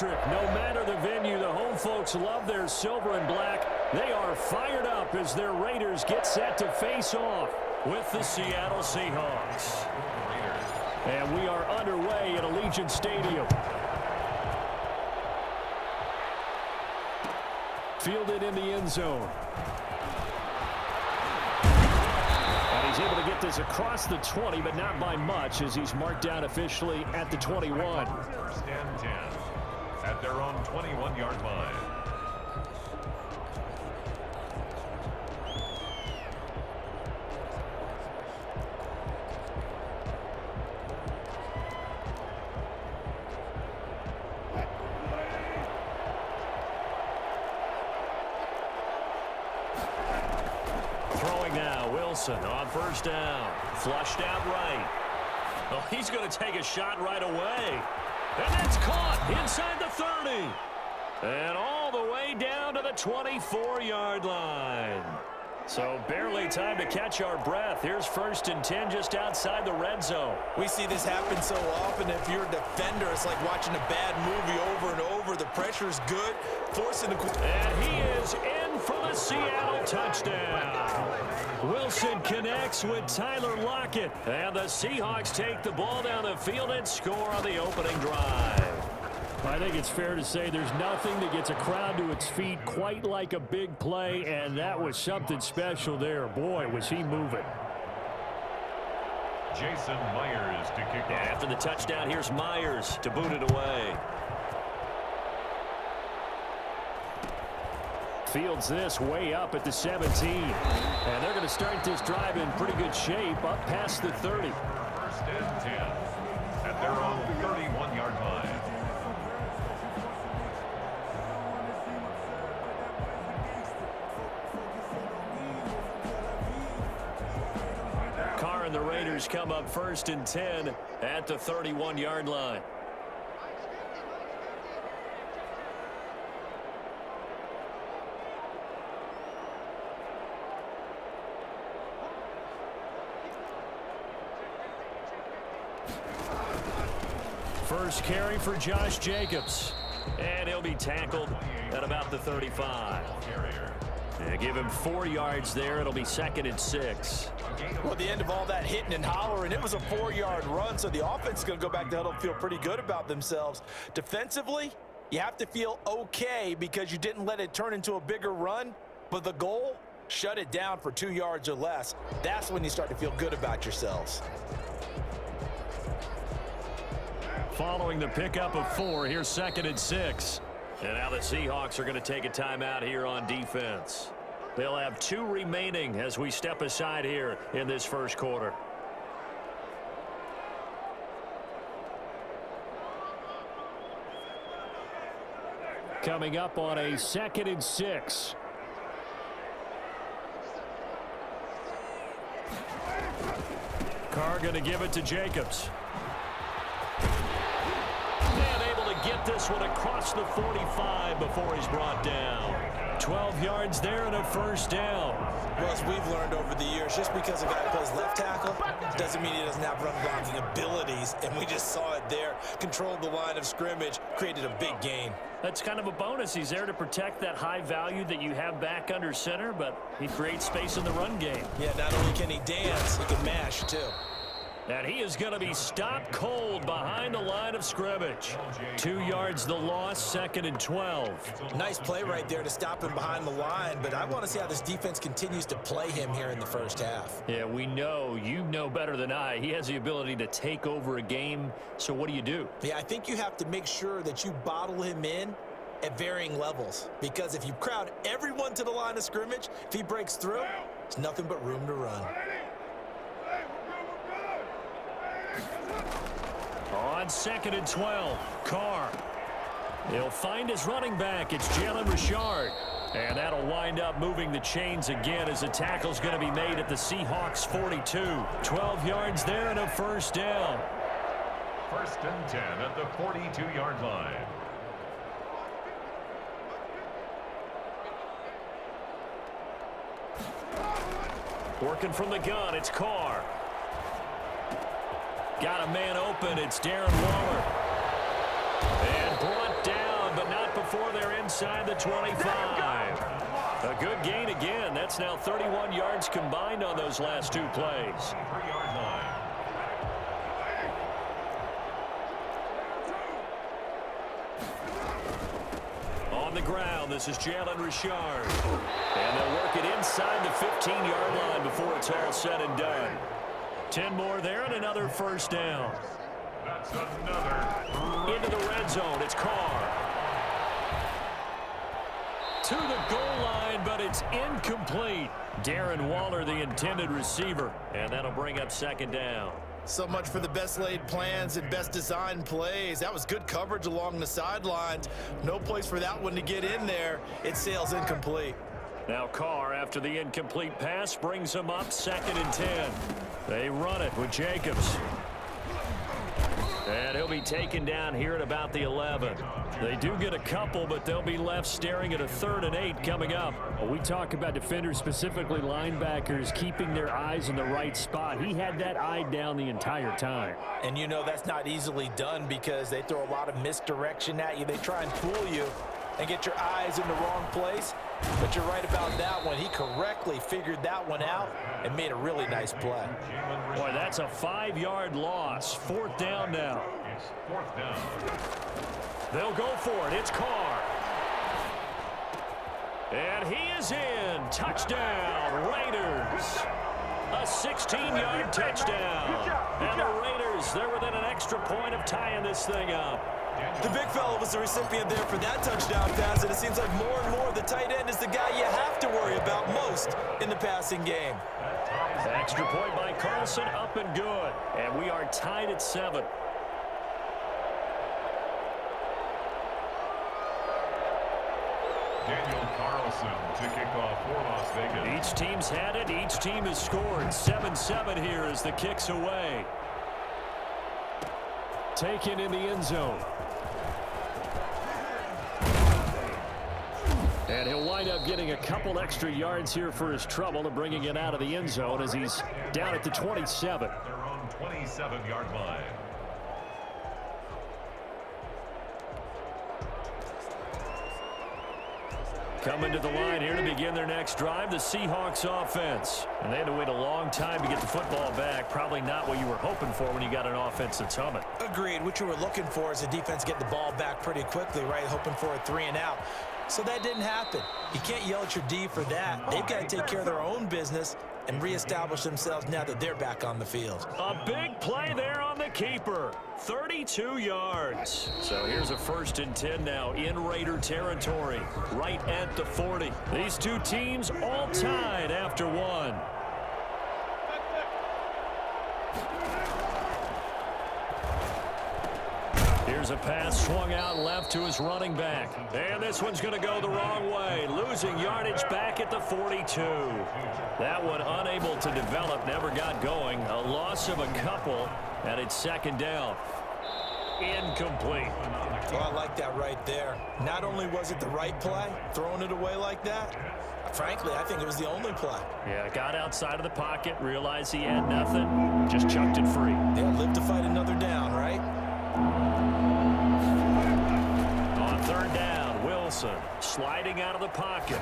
electric. No matter the venue, the home folks love their silver and black. They are fired up as their Raiders get set to face off with the Seattle Seahawks. And we are underway at Allegiant Stadium. Fielded in the end zone. And he's able to get this across the 20, but not by much, as he's marked down officially at the 21. First and 10 at their own 21-yard line. On first down, flushed out right. Oh, he's going to take a shot right away. And that's caught inside the 30. And all the way down to the 24-yard line. So barely time to catch our breath. Here's first and 10 just outside the red zone. We see this happen so often. If you're a defender, it's like watching a bad movie over and over. The pressure's good. Forcing the... And he is in for the Seattle touchdown. Wilson connects with Tyler Lockett. And the Seahawks take the ball down the field and score on the opening drive. I think it's fair to say there's nothing that gets a crowd to its feet quite like a big play, and that was something special there. Boy, was he moving. Jason Myers to kick off. After the touchdown, here's Myers to boot it away. Fields this way up at the 17. And they're going to start this drive in pretty good shape up past the 30. First and 10 at their own 31-yard line. Carr and the Raiders come up first and 10 at the 31-yard line. First carry for Josh Jacobs. And he'll be tackled at about the 35. Yeah, give him 4 yards there. It'll be second and 6. Well, at the end of all that hitting and hollering, it was a 4-yard run, so the offense is going to go back to huddle and feel pretty good about themselves. Defensively, you have to feel okay because you didn't let it turn into a bigger run, but the goal, shut it down for 2 yards or less. That's when you start to feel good about yourselves. Following the pickup of 4, here's second and 6. And now the Seahawks are going to take a timeout here on defense. They'll have 2 remaining as we step aside here in this first quarter. Coming up on a second and 6. Carr going to give it to Jacobs. Get this one across the 45 before he's brought down. 12 yards there and a first down. Well, as we've learned over the years, just because a guy plays left tackle doesn't mean he doesn't have run blocking abilities, and we just saw it there. Controlled the line of scrimmage, created a big gain. That's kind of a bonus. He's there to protect that high value that you have back under center, but he creates space in the run game. Yeah, not only can he dance, he can mash too. And he is going to be stopped cold behind the line of scrimmage. 2 yards the loss, second and 12. Nice play right there to stop him behind the line, but I want to see how this defense continues to play him here in the first half. Yeah, we know, you know better than I, he has the ability to take over a game, so what do? Yeah, I think you have to make sure that you bottle him in at varying levels, because if you crowd everyone to the line of scrimmage, if he breaks through, there's nothing but room to run. On second and 12, Carr. He'll find his running back. It's Jalen Richard. And that'll wind up moving the chains again as the tackle's going to be made at the Seahawks 42. 12 yards there and a first down. First and 10 at the 42-yard line. Working from the gun, it's Carr. Got a man open, it's Darren Waller. And brought down inside the 25. A good gain again. That's now 31 yards combined on those last two plays. 3-yard line. On the ground, this is Jalen Richard. And they'll work it inside the 15-yard line before it's all said and done. 10 more there and another first down. That's another. Into the red zone, it's Carr. To the goal line, but it's incomplete. Darren Waller, the intended receiver. And that'll bring up second down. So much for the best laid plans and best designed plays. That was good coverage along the sidelines. No place for that one to get in there. It sails incomplete. Now Carr, after the incomplete pass, brings him up 2nd and 10. They run it with Jacobs. And he'll be taken down here at about the 11. They do get a couple, but they'll be left staring at a 3rd and 8 coming up. Well, we talk about defenders, specifically linebackers, keeping their eyes in the right spot. He had that eye down the entire time. And you know that's not easily done because they throw a lot of misdirection at you. They try and fool you and get your eyes in the wrong place. But you're right about that one. He correctly figured that one out and made a really nice play. Boy, that's a 5-yard loss. 4th down now. It's 4th down. They'll go for it. It's Carr. And he is in. Touchdown, Raiders. A 16-yard touchdown. And the Raiders, they're within an extra point of tying this thing up. The big fella was the recipient there for that touchdown pass, and it seems like more and more the tight end is the guy you have to worry about most in the passing game. Extra point by Carlson, up and good. And we are tied at 7. Daniel Carlson to kick off for Las Vegas. Each team's had it. Each team has scored. 7-7 here as the kick's away. Taken in the end zone. And he'll wind up getting a couple extra yards here for his trouble and bringing it out of the end zone as he's down at the 27. Their own 27-yard line. Coming to the line here to begin their next drive, the Seahawks offense. And they had to wait a long time to get the football back. Probably not what you were hoping for when you got an offense that's humming. Agreed. What you were looking for is the defense get the ball back pretty quickly, right? Hoping for a 3 and out. So that didn't happen. You can't yell at your D for that. They've got to take care of their own business and reestablish themselves now that they're back on the field. A big play there on the keeper. 32 yards. So here's a 1st and 10 now in Raider territory, right at the 40. These two teams all tied after one. Here's a pass swung out left to his running back. And this one's going to go the wrong way. Losing yardage back at the 42. That one unable to develop, never got going. A loss of a couple, and it's 2nd down. Incomplete. Well, I like that right there. Not only was it the right play, throwing it away like that, frankly, I think it was the only play. Yeah, got outside of the pocket, realized he had nothing, just chucked it free. They'll live to fight another down, right? On 3rd down, Wilson sliding out of the pocket.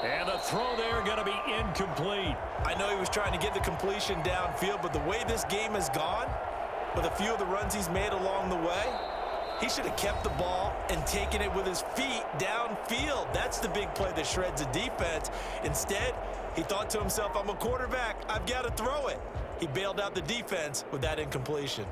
And the throw there going to be incomplete. I know he was trying to get the completion downfield, but the way this game has gone, with a few of the runs he's made along the way, he should have kept the ball and taken it with his feet downfield. That's the big play that shreds a defense. Instead, he thought to himself, I'm a quarterback. I've got to throw it. He bailed out the defense with that incompletion.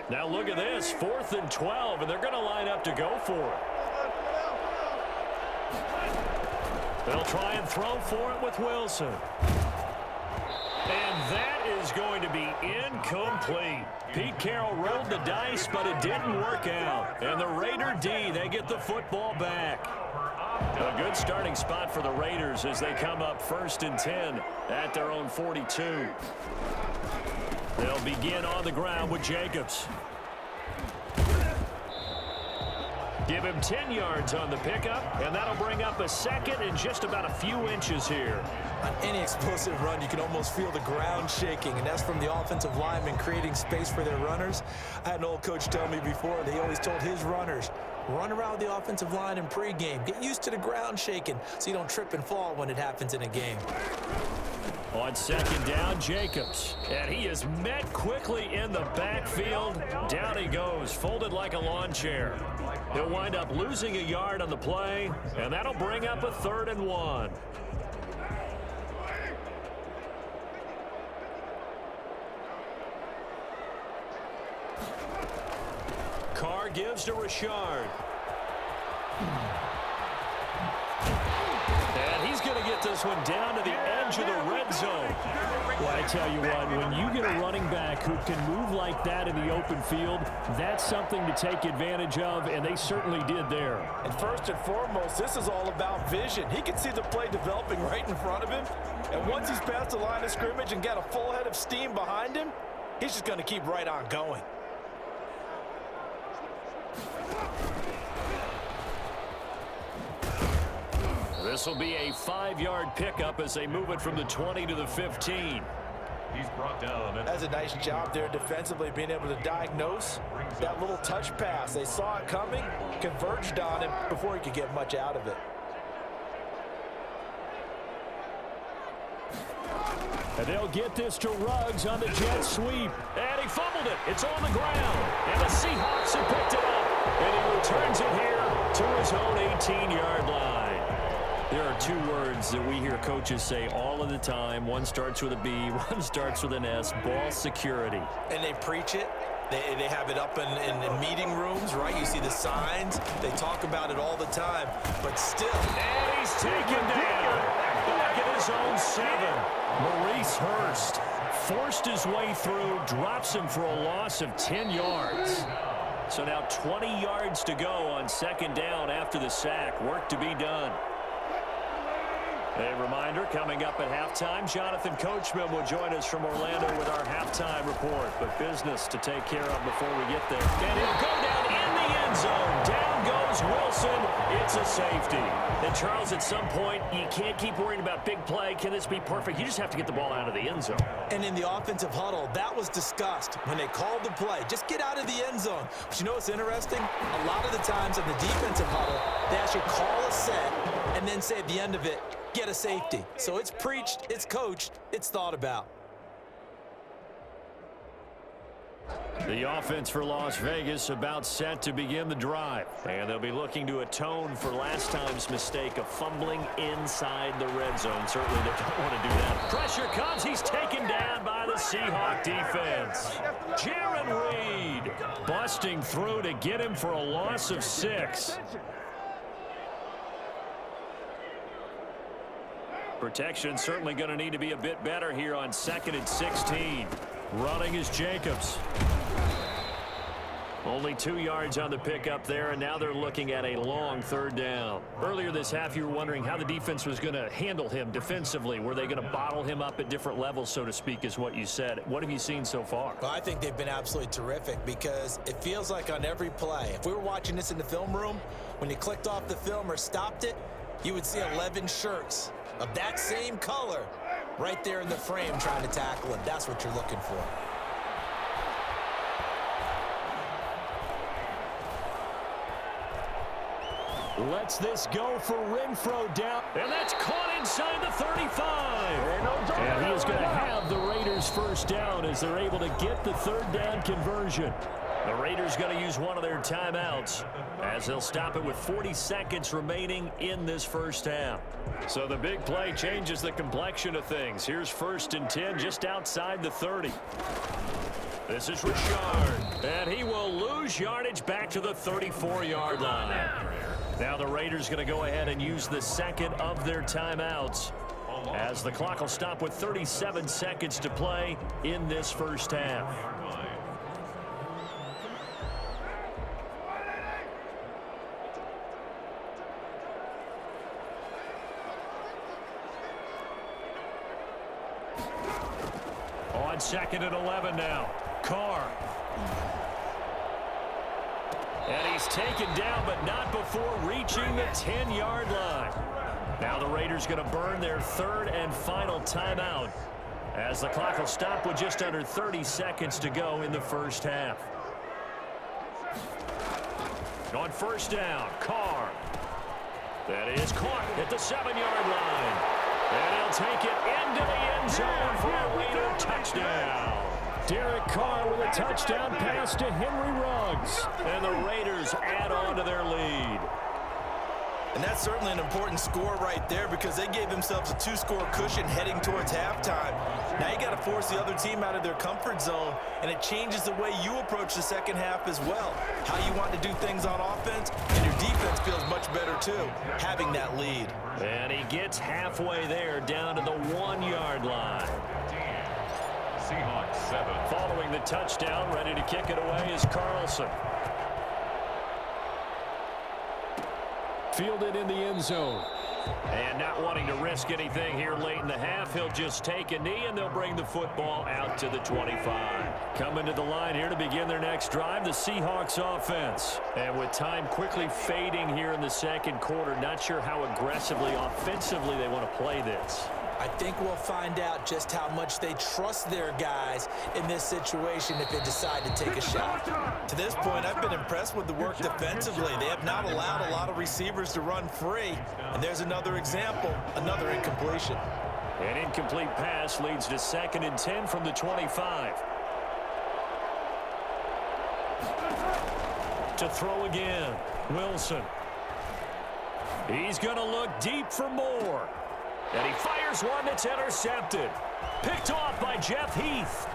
Now look at this, 4th and 12, and they're going to line up to go for it. They'll try and throw for it with Wilson. And that is going to be incomplete. Pete Carroll rolled the dice, but it didn't work out. And the Raider D, they get the football back. A good starting spot for the Raiders as they come up 1st and 10 at their own 42. They'll begin on the ground with Jacobs. Give him 10 yards on the pickup, and that'll bring up a second and just about a few inches here. On any explosive run, you can almost feel the ground shaking, and that's from the offensive linemen creating space for their runners. I had an old coach tell me before, they always told his runners, run around the offensive line in pregame. Get used to the ground shaking so you don't trip and fall when it happens in a game. On second down, Jacobs. And he is met quickly in the backfield. Down he goes, folded like a lawn chair. He'll wind up losing a yard on the play, and that'll bring up a 3rd and 1. Carr gives to Richard. And he's going to get this one down to the edge of the red zone. Well, I tell you what, when you get a running back who can move like that in the open field, that's something to take advantage of, and they certainly did there. And first and foremost, this is all about vision. He can see the play developing right in front of him. And once he's past the line of scrimmage and got a full head of steam behind him, he's just going to keep right on going. This will be a 5-yard pickup as they move it from the 20 to the 15. He's brought down. That's a nice job there defensively, being able to diagnose that little touch pass. They saw it coming, converged on him before he could get much out of it. And they'll get this to Ruggs on the jet sweep. And he fumbled it. It's on the ground. And the Seahawks have picked it up. And he returns it here to his own 18-yard line. There are 2 words that we hear coaches say all of the time. One starts with a B, one starts with an S, ball security. And they preach it. They have it up in meeting rooms, right? You see the signs. They talk about it all the time. But still. And he's taken down. Back at his own 7. Maurice Hurst forced his way through, drops him for a loss of 10 yards. So now 20 yards to go on second down after the sack. Work to be done. A reminder, coming up at halftime, Jonathan Coachman will join us from Orlando with our halftime report. But business to take care of before we get there. And he'll go down in the end zone. Down goes Wilson. It's a safety. And Charles, at some point, you can't keep worrying about big play. Can this be perfect? You just have to get the ball out of the end zone. And in the offensive huddle, that was discussed when they called the play. Just get out of the end zone. But you know what's interesting? A lot of the times in the defensive huddle, they actually call a set and then say at the end of it, get a safety. So it's preached, it's coached, it's thought about. The offense for Las Vegas about set to begin the drive. And they'll be looking to atone for last time's mistake of fumbling inside the red zone. Certainly they don't want to do that. Pressure comes. He's taken down by the Seahawk defense. Jaron Reed busting through to get him for a loss of 6. Protection certainly going to need to be a bit better here on 2nd and 16. Running is Jacobs. Only 2 yards on the pickup there, and now they're looking at a long 3rd down. Earlier this half, you were wondering how the defense was going to handle him defensively. Were they going to bottle him up at different levels, so to speak, is what you said. What have you seen so far? Well, I think they've been absolutely terrific because it feels like on every play, if we were watching this in the film room, when you clicked off the film or stopped it, you would see 11 shirts of that same color right there in the frame trying to tackle it. That's what you're looking for. Lets this go for Renfro down. And that's caught inside the 35. And he is going to have the Raiders first down as they're able to get the 3rd down conversion. The Raiders going to use one of their timeouts as they'll stop it with 40 seconds remaining in this first half. So the big play changes the complexion of things. Here's 1st and 10 just outside the 30. This is Richard, and he will lose yardage back to the 34-yard line. Now the Raiders going to go ahead and use the 2nd of their timeouts as the clock will stop with 37 seconds to play in this first half. On 2nd and 11 now. Carr. And he's taken down, but not before reaching the 10-yard line. Now the Raiders going to burn their third and final timeout, as the clock will stop with just under 30 seconds to go in the first half. On first down, Carr. That is caught at the 7-yard line. And he'll take it into the end zone for a Raider touchdown. Derek Carr with a touchdown pass to Henry Ruggs. And the Raiders add on to their lead. And that's certainly an important score right there, because they gave themselves a 2-score cushion heading towards halftime. Now you got to force the other team out of their comfort zone, and it changes the way you approach the second half as well. How you want to do things on offense, and your defense feels much better too, having that lead. And he gets halfway there, down to the 1-yard line. Seahawks 7. Following the touchdown, ready to kick it away is Carlson. Fielded in the end zone. And not wanting to risk anything here late in the half, he'll just take a knee, and they'll bring the football out to the 25. Coming to the line here to begin their next drive, the Seahawks offense. And with time quickly fading here in the second quarter, not sure how aggressively, offensively they want to play this. I think we'll find out just how much they trust their guys in this situation if they decide to take a shot. To this point, I've been impressed with the work defensively. They have not allowed a lot of receivers to run free. And there's another example, another incompletion. An incomplete pass leads to 2nd and 10 from the 25. To throw again, Wilson. He's going to look deep for more. And he fires one that's intercepted. Picked off by Jeff Heath.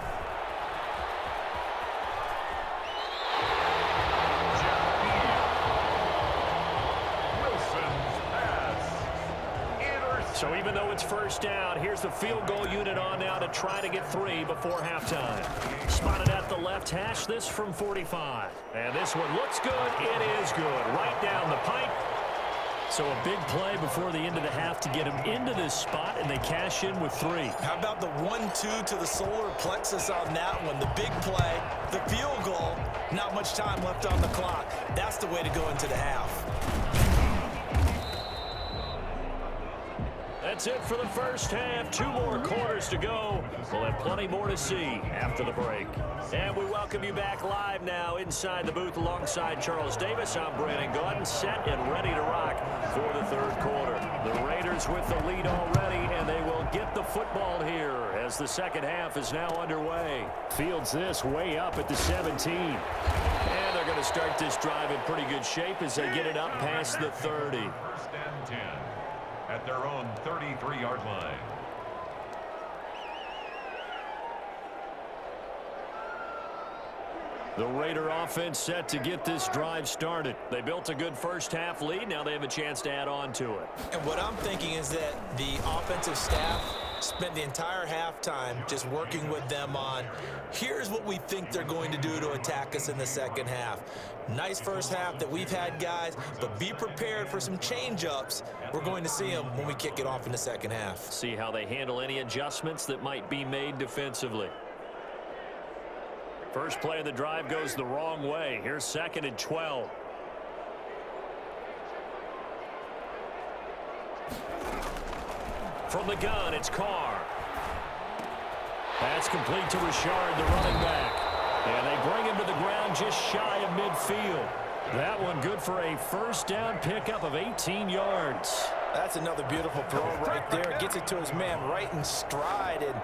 So even though it's first down, here's the field goal unit on now to try to get 3 before halftime. Spotted at the left hash, this from 45. And this one looks good. It is good. Right down the pipe. So a big play before the end of the half to get him into this spot, and they cash in with 3. How about the 1-2 to the solar plexus on that one? The big play, the field goal, not much time left on the clock. That's the way to go into the half. That's it for the first half. 2 more quarters to go. We'll have plenty more to see after the break. And we welcome you back live now inside the booth alongside Charles Davis. I'm Brandon Gordon, set and ready to rock for the third quarter. The Raiders with the lead already, and they will get the football here as the second half is now underway. Fields this way up at the 17. And they're going to start this drive in pretty good shape as they get it up past the 30. First and 10 at their own 33-yard line. The Raider offense set to get this drive started. They built a good first half lead. Now they have a chance to add on to it. And what I'm thinking is that the offensive staff spent the entire halftime just working with them on, here's what we think they're going to do to attack us in the second half. Nice first half that we've had, guys, but be prepared for some change-ups. We're going to see them when we kick it off in the second half. See how they handle any adjustments that might be made defensively. First play of the drive goes the wrong way. Here's 2nd and 12. From the gun, it's Carr. Pass complete to Richard, the running back. And they bring him to the ground just shy of midfield. That one good for a first down pickup of 18 yards. That's another beautiful throw right there. Gets it to his man right in stride. And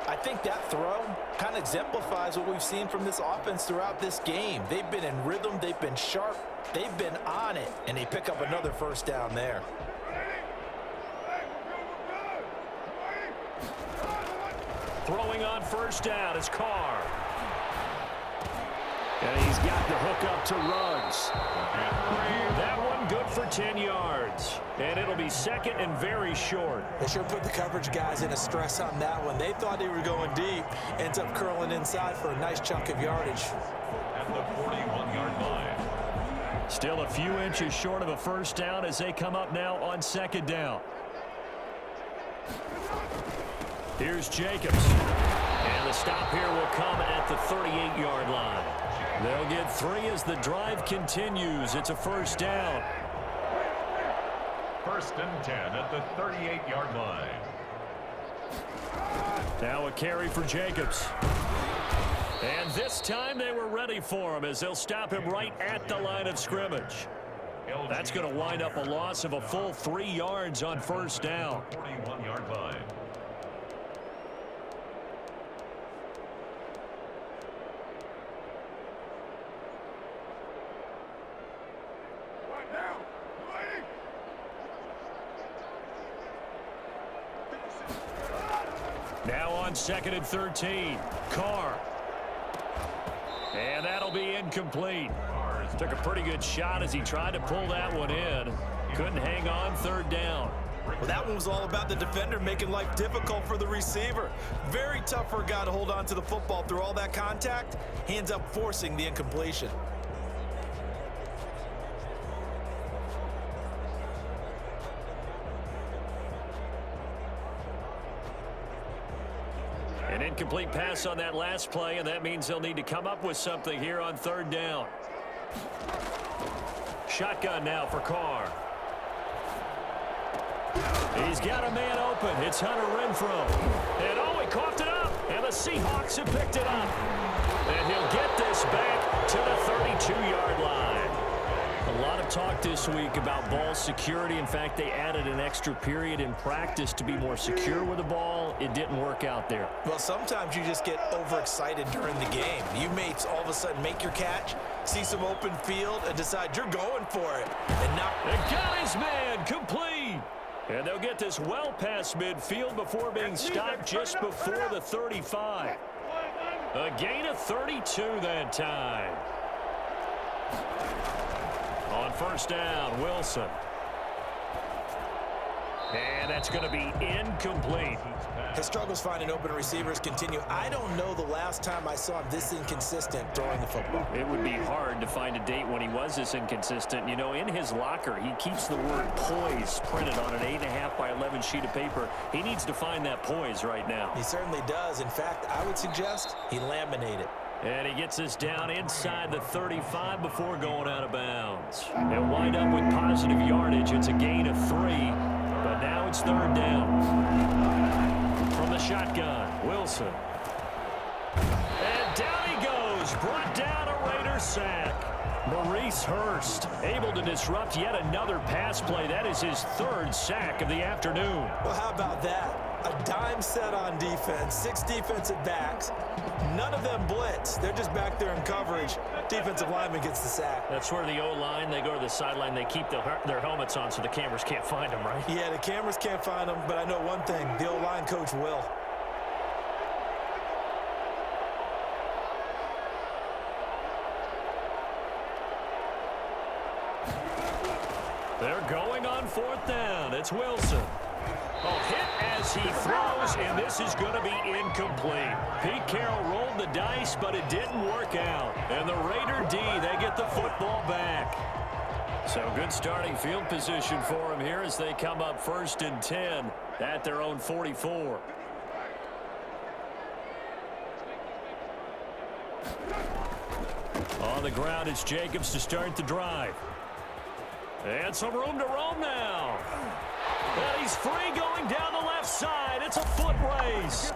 I think that throw kind of exemplifies what we've seen from this offense throughout this game. They've been in rhythm. They've been sharp. They've been on it. And they pick up another first down there. Throwing on first down is Carr. And he's got the hook up to Ruggs. That one good for 10 yards. And it'll be 2nd and very short. They sure put the coverage guys in a stress on that one. They thought they were going deep. Ends up curling inside for a nice chunk of yardage. At the 41-yard line. Still a few inches short of a first down as they come up now on 2nd down. Here's Jacobs. And the stop here will come at the 38-yard line. They'll get 3 as the drive continues. It's a first down. 1st and 10 at the 38-yard line. Now a carry for Jacobs. And this time they were ready for him as they'll stop him right at the line of scrimmage. That's going to wind up a loss of a full 3 yards on first down. 41-yard line. Now on 2nd and 13, Carr. And that'll be incomplete. Took a pretty good shot as he tried to pull that one in. Couldn't hang on, 3rd down. Well, that one was all about the defender making life difficult for the receiver. Very tough for a guy to hold on to the football through all that contact. He ends up forcing the incompletion. An incomplete pass on that last play, and that means they'll need to come up with something here on 3rd down. Shotgun now for Carr. He's got a man open. It's Hunter Renfrow. And oh, he coughed it up. And the Seahawks have picked it up. And he'll get this back to the 32-yard line. A lot of talk this week about ball security. In fact, they added an extra period in practice to be more secure with the ball. It didn't work out there. Well, sometimes you just get overexcited during the game. You may all of a sudden make your catch, see some open field, and decide you're going for it. And now they got his man complete. And they'll get this well past midfield before being stopped just before the 35. A gain of 32 that time. On first down, Wilson. And that's going to be incomplete. His struggles finding open receivers continue. I don't know the last time I saw him this inconsistent throwing the football. It would be hard to find a date when he was this inconsistent. You know, in his locker, he keeps the word poise printed on an 8.5 by 11 sheet of paper. He needs to find that poise right now. He certainly does. In fact, I would suggest he laminate it. And he gets this down inside the 35 before going out of bounds. They'll wind up with positive yardage. It's a gain of 3, but now it's 3rd down. From the shotgun, Wilson. And down he goes. Brought down a Raider sack. Maurice Hurst able to disrupt yet another pass play. That is his 3rd sack of the afternoon. Well, how about that? A dime set on defense, 6 defensive backs. None of them blitz. They're just back there in coverage. Defensive lineman gets the sack. That's where the O-line, they go to the sideline, they keep their helmets on so the cameras can't find them, right? Yeah, the cameras can't find them, but I know one thing, the O-line coach will. They're going on 4th down. It's Wilson. Oh, hit as he throws, and this is going to be incomplete. Pete Carroll rolled the dice, but it didn't work out. And the Raider D, they get the football back. So good starting field position for them here as they come up 1st and 10 at their own 44. On the ground, it's Jacobs to start the drive. And some room to roam now. And he's free going down the left side. It's a foot race.